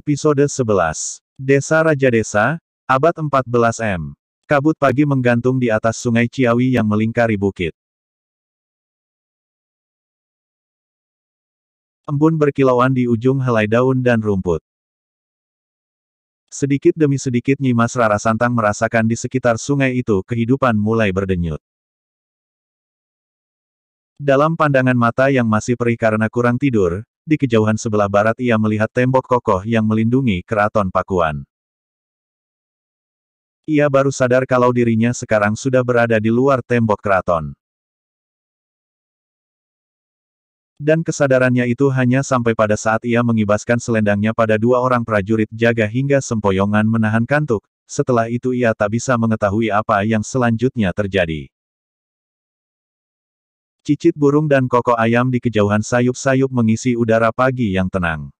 Episode 11. Desa Raja Desa, Abad 14 M. Kabut pagi menggantung di atas sungai Ciawi yang melingkari bukit. Embun berkilauan di ujung helai daun dan rumput. Sedikit demi sedikit Nyimas Rarasantang merasakan di sekitar sungai itu kehidupan mulai berdenyut. Dalam pandangan mata yang masih perih karena kurang tidur, di kejauhan sebelah barat ia melihat tembok kokoh yang melindungi Keraton Pakuan. Ia baru sadar kalau dirinya sekarang sudah berada di luar tembok keraton. Dan kesadarannya itu hanya sampai pada saat ia mengibaskan selendangnya pada dua orang prajurit jaga hingga sempoyongan menahan kantuk, setelah itu ia tak bisa mengetahui apa yang selanjutnya terjadi. Cicit burung dan kokok ayam di kejauhan sayup-sayup mengisi udara pagi yang tenang.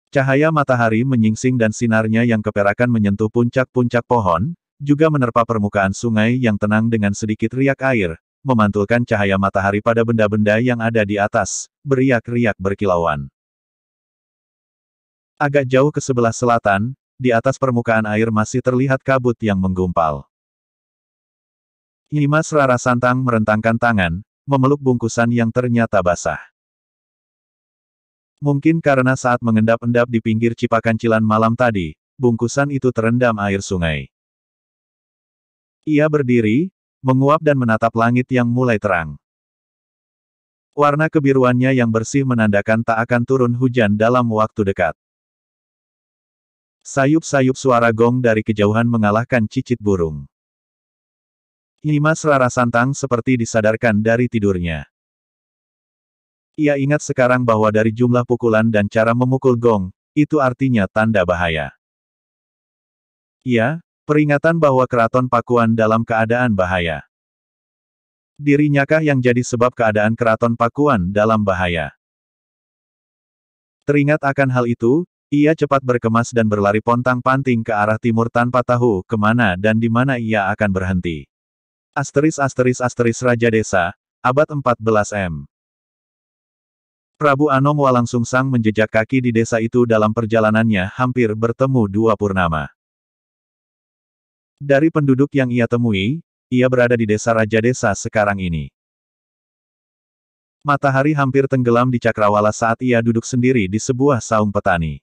Cahaya matahari menyingsing dan sinarnya yang keperakan menyentuh puncak-puncak pohon, juga menerpa permukaan sungai yang tenang dengan sedikit riak air, memantulkan cahaya matahari pada benda-benda yang ada di atas, beriak-riak berkilauan. Agak jauh ke sebelah selatan, di atas permukaan air masih terlihat kabut yang menggumpal. Nyimas Rarasantang merentangkan tangan, memeluk bungkusan yang ternyata basah. Mungkin karena saat mengendap-endap di pinggir cipakan cilan malam tadi, bungkusan itu terendam air sungai. Ia berdiri, menguap dan menatap langit yang mulai terang. Warna kebiruannya yang bersih menandakan tak akan turun hujan dalam waktu dekat. Sayup-sayup suara gong dari kejauhan mengalahkan cicit burung. Nyimas Rarasantang seperti disadarkan dari tidurnya. Ia ingat sekarang bahwa dari jumlah pukulan dan cara memukul gong, itu artinya tanda bahaya. Iya, peringatan bahwa Keraton Pakuan dalam keadaan bahaya. Dirinyakah yang jadi sebab keadaan Keraton Pakuan dalam bahaya? Teringat akan hal itu, ia cepat berkemas dan berlari pontang-panting ke arah timur tanpa tahu kemana dan di mana ia akan berhenti. Raja Desa, Abad 14 M. Prabu Anom Walangsungsang menjejak kaki di desa itu dalam perjalanannya hampir bertemu dua purnama. Dari penduduk yang ia temui, ia berada di desa Raja Desa sekarang ini. Matahari hampir tenggelam di cakrawala saat ia duduk sendiri di sebuah saung petani.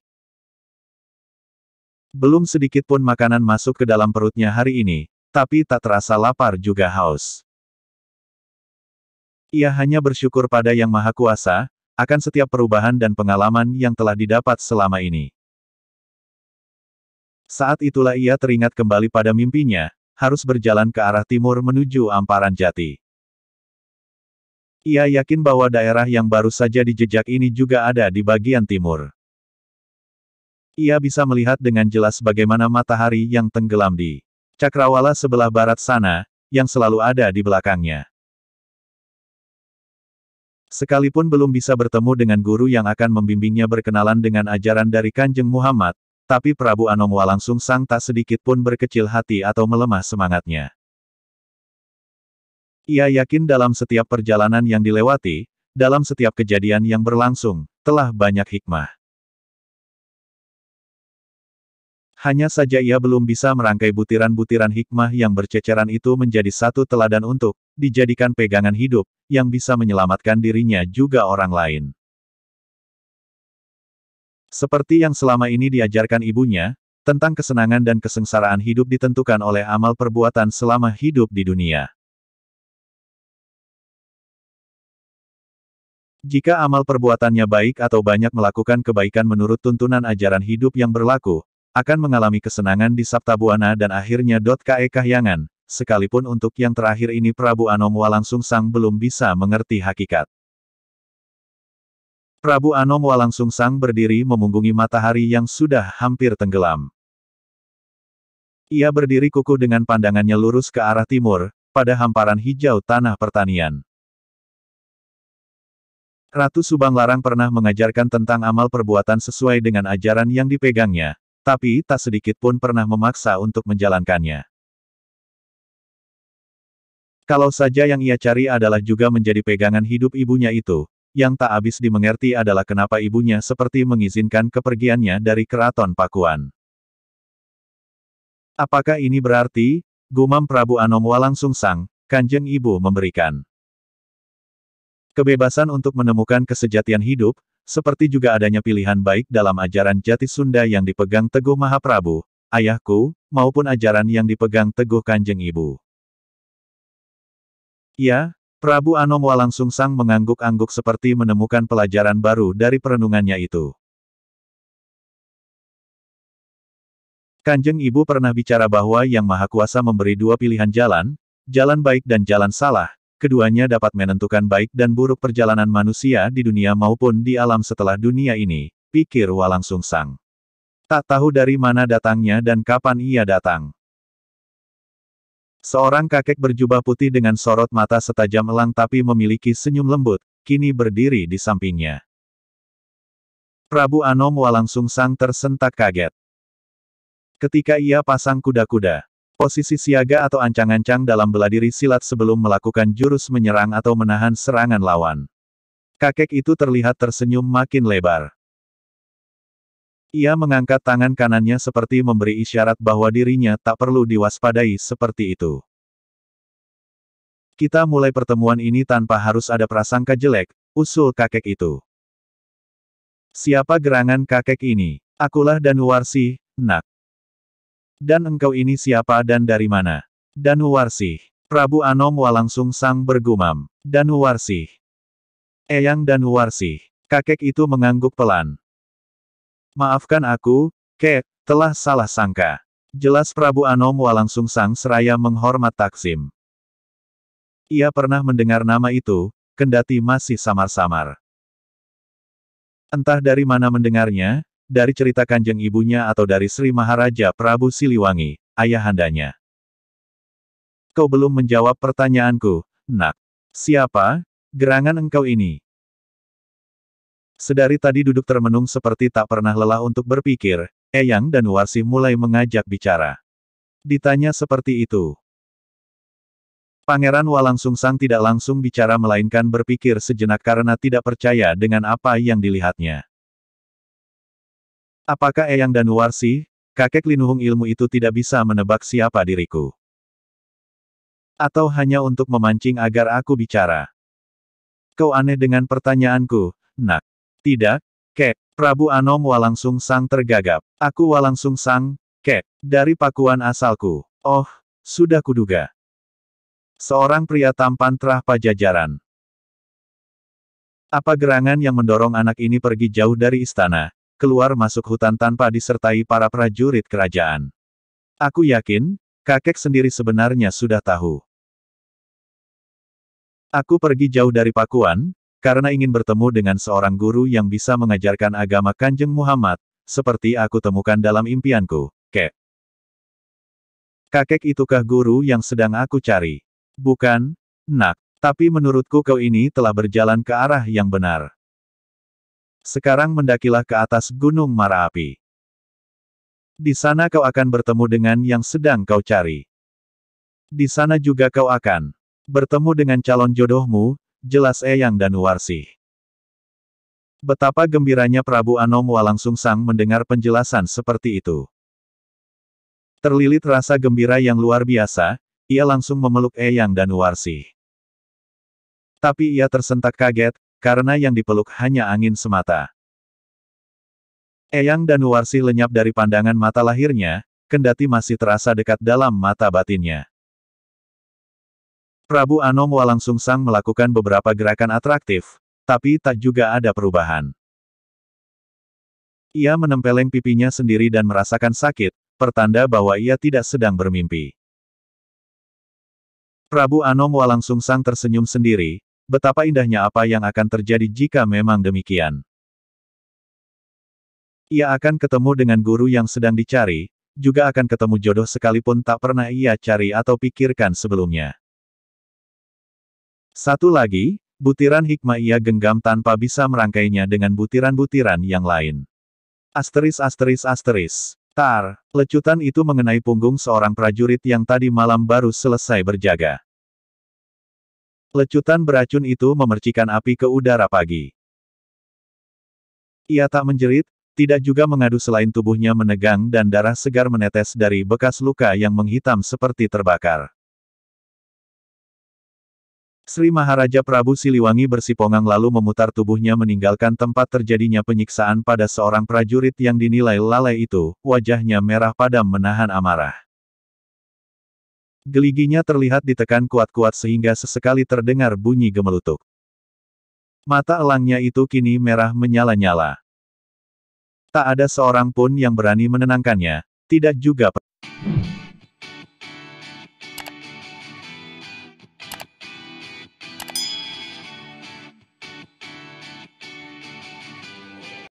Belum sedikit pun makanan masuk ke dalam perutnya hari ini, tapi tak terasa lapar juga haus. Ia hanya bersyukur pada Yang Maha Kuasa, akan setiap perubahan dan pengalaman yang telah didapat selama ini. Saat itulah ia teringat kembali pada mimpinya, harus berjalan ke arah timur menuju Amparan Jati. Ia yakin bahwa daerah yang baru saja dijejak ini juga ada di bagian timur. Ia bisa melihat dengan jelas bagaimana matahari yang tenggelam di cakrawala sebelah barat sana, yang selalu ada di belakangnya. Sekalipun belum bisa bertemu dengan guru yang akan membimbingnya berkenalan dengan ajaran dari Kanjeng Muhammad, tapi Prabu Anom Walangsungsang tak sedikit pun berkecil hati atau melemah semangatnya. Ia yakin dalam setiap perjalanan yang dilewati, dalam setiap kejadian yang berlangsung, telah banyak hikmah. Hanya saja ia belum bisa merangkai butiran-butiran hikmah yang berceceran itu menjadi satu teladan untuk dijadikan pegangan hidup, yang bisa menyelamatkan dirinya juga orang lain. Seperti yang selama ini diajarkan ibunya, tentang kesenangan dan kesengsaraan hidup ditentukan oleh amal perbuatan selama hidup di dunia. Jika amal perbuatannya baik atau banyak melakukan kebaikan menurut tuntunan ajaran hidup yang berlaku, akan mengalami kesenangan di Saptabuana dan akhirnya K.E. Kahyangan, sekalipun untuk yang terakhir ini Prabu Anom Walangsungsang belum bisa mengerti hakikat. Prabu Anom Walangsungsang berdiri memunggungi matahari yang sudah hampir tenggelam. Ia berdiri kukuh dengan pandangannya lurus ke arah timur, pada hamparan hijau tanah pertanian. Ratu Subanglarang pernah mengajarkan tentang amal perbuatan sesuai dengan ajaran yang dipegangnya, tapi tak sedikit pun pernah memaksa untuk menjalankannya. Kalau saja yang ia cari adalah juga menjadi pegangan hidup ibunya itu, yang tak habis dimengerti adalah kenapa ibunya seperti mengizinkan kepergiannya dari keraton Pakuan. Apakah ini berarti, gumam Prabu Anom Walangsungsang, Kanjeng Ibu memberikan kebebasan untuk menemukan kesejatian hidup, seperti juga adanya pilihan baik dalam ajaran jati Sunda yang dipegang teguh Mahaprabu, ayahku, maupun ajaran yang dipegang teguh Kanjeng Ibu. Ya, Prabu Anom Walangsungsang mengangguk-angguk seperti menemukan pelajaran baru dari perenungannya itu. Kanjeng Ibu pernah bicara bahwa Yang Maha Kuasa memberi dua pilihan jalan, jalan baik dan jalan salah, keduanya dapat menentukan baik dan buruk perjalanan manusia di dunia maupun di alam setelah dunia ini, pikir Walangsungsang. Tak tahu dari mana datangnya dan kapan ia datang. Seorang kakek berjubah putih dengan sorot mata setajam elang tapi memiliki senyum lembut, kini berdiri di sampingnya. Prabu Anom Walangsungsang tersentak kaget. Ketika ia pasang kuda-kuda, posisi siaga atau ancang-ancang dalam bela diri silat sebelum melakukan jurus menyerang atau menahan serangan lawan. Kakek itu terlihat tersenyum makin lebar. Ia mengangkat tangan kanannya seperti memberi isyarat bahwa dirinya tak perlu diwaspadai seperti itu. Kita mulai pertemuan ini tanpa harus ada prasangka jelek, usul kakek itu. Siapa gerangan kakek ini? Akulah Danuwarsi, nak. Dan engkau ini siapa dan dari mana? Danuwarsi. Prabu Anom Walangsungsang bergumam. Danuwarsi. Eyang Danuwarsi. Kakek itu mengangguk pelan. Maafkan aku, Kek, telah salah sangka. Jelas Prabu Anom Walangsungsang seraya menghormat Taksim. Ia pernah mendengar nama itu, kendati masih samar-samar. Entah dari mana mendengarnya, dari cerita kanjeng ibunya atau dari Sri Maharaja Prabu Siliwangi, ayahandanya. Kau belum menjawab pertanyaanku, nak. Siapa gerangan engkau ini? Sedari tadi duduk termenung seperti tak pernah lelah untuk berpikir, Eyang Danuwarsi mulai mengajak bicara. Ditanya seperti itu. Pangeran Walangsungsang tidak langsung bicara melainkan berpikir sejenak karena tidak percaya dengan apa yang dilihatnya. Apakah Eyang Danuwarsi, kakek linuhung ilmu itu tidak bisa menebak siapa diriku? Atau hanya untuk memancing agar aku bicara? Kau aneh dengan pertanyaanku, nak. Tidak, Kek. Prabu Anom Walangsungsang tergagap. Aku Walangsungsang, Kek, dari Pakuan asalku. Oh, sudah kuduga. Seorang pria tampan terah Pajajaran. Apa gerangan yang mendorong anak ini pergi jauh dari istana, keluar masuk hutan tanpa disertai para prajurit kerajaan? Aku yakin, kakek sendiri sebenarnya sudah tahu. Aku pergi jauh dari Pakuan, karena ingin bertemu dengan seorang guru yang bisa mengajarkan agama Kanjeng Muhammad, seperti aku temukan dalam impianku, Kek. Kakek itukah guru yang sedang aku cari? Bukan, nak. Tapi menurutku kau ini telah berjalan ke arah yang benar. Sekarang mendakilah ke atas Gunung Marapi. Di sana kau akan bertemu dengan yang sedang kau cari. Di sana juga kau akan bertemu dengan calon jodohmu, jelas Eyang Danuwarsi. Betapa gembiranya Prabu Anom Walangsungsang mendengar penjelasan seperti itu. Terlilit rasa gembira yang luar biasa, ia langsung memeluk Eyang Danuwarsi. Tapi ia tersentak kaget, karena yang dipeluk hanya angin semata. Eyang Danuwarsi lenyap dari pandangan mata lahirnya, kendati masih terasa dekat dalam mata batinnya. Prabu Anom Walangsungsang melakukan beberapa gerakan atraktif, tapi tak juga ada perubahan. Ia menempeleng pipinya sendiri dan merasakan sakit, pertanda bahwa ia tidak sedang bermimpi. Prabu Anom Walangsungsang tersenyum sendiri, betapa indahnya apa yang akan terjadi jika memang demikian. Ia akan ketemu dengan guru yang sedang dicari, juga akan ketemu jodoh sekalipun tak pernah ia cari atau pikirkan sebelumnya. Satu lagi, butiran hikmah ia genggam tanpa bisa merangkainya dengan butiran-butiran yang lain. Asteris. Tar, lecutan itu mengenai punggung seorang prajurit yang tadi malam baru selesai berjaga. Lecutan beracun itu memercikan api ke udara pagi. Ia tak menjerit, tidak juga mengadu selain tubuhnya menegang dan darah segar menetes dari bekas luka yang menghitam seperti terbakar. Sri Maharaja Prabu Siliwangi bersipongang lalu memutar tubuhnya meninggalkan tempat terjadinya penyiksaan pada seorang prajurit yang dinilai lalai itu, wajahnya merah padam menahan amarah. Geliginya terlihat ditekan kuat-kuat sehingga sesekali terdengar bunyi gemelutuk. Mata elangnya itu kini merah menyala-nyala. Tak ada seorang pun yang berani menenangkannya, tidak juga